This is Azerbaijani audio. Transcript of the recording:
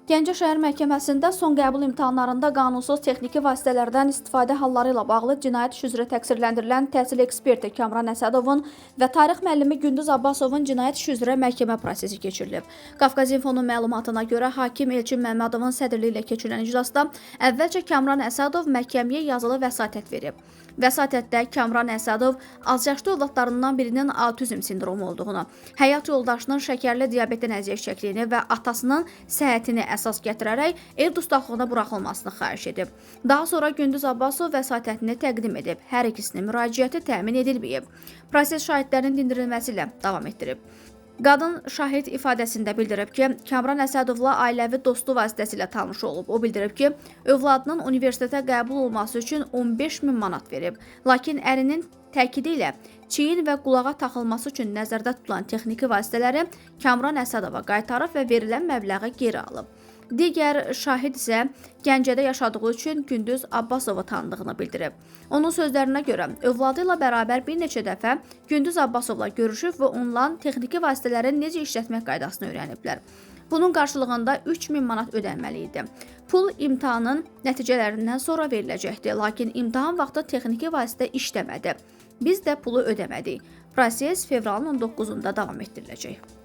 Gəncə şəhər məhkəməsində son qəbul imtahanlarında qanunsuz texniki vasitələrdən istifadə halları ilə bağlı cinayət işi üzrə təqsirləndirilən təhsil eksperti Kamran Əsədovun və tarix müəllimi Gündüz Abbasovun cinayət işi üzrə məhkəmə prosesi keçirilib. Qafqaz İnfonun məlumatına görə hakim Elçin Məmmədovun sədrliyi ilə keçirilən iclasda əvvəlcə Kamran Əsədov məhkəməyə yazılı vəsatət verib. Vəsatətdə Kamran Əsədov azyaşlı övladlarından birinin autizm sindromu olduğunu, həyat yoldaşının şəkərli diabetdən əziyyət çəkdiyini və atasının səhhətini əsas gətirərək ev dustaqlığına buraxılmasını xahiş edib. Daha sonra Gündüz Abbasov vəsatətini təqdim edib. Hər ikisinin müraciəti təmin edilməyib. Proses şahidlərin dindirilməsi ilə davam etdirib. Qadın şahid ifadəsində bildirib ki, Kamran Əsədovla ailəvi dostu vasitəsilə tanış olub. O bildirib ki, övladının universitetə qəbul olması üçün 15.000 manat verib. Lakin ərinin təkidi ilə çiyin və qulağa taxılması üçün nəzərdə tutulan texniki vasitələri Kamran Əsədova qaytarıb və verilən məbləği geri alıb. Digər şahid isə Gəncədə yaşadığı üçün Gündüz Abbasovu tanıdığını bildirib. Onun sözlərinə görə, övladı ilə bərabər bir neçə dəfə Gündüz Abbasovla görüşüb və ondan texniki vasitələri necə işlətmək qaydasını öyrəniblər. Bunun qarşılığında 3.000 manat ödənməli idi. Pul imtahanın nəticələrindən sonra veriləcəkdi, lakin imtahan vaxtı texniki vasitə işləmədi. Biz də pulu ödəmədik. Proses fevralın 19-da davam etdiriləcək.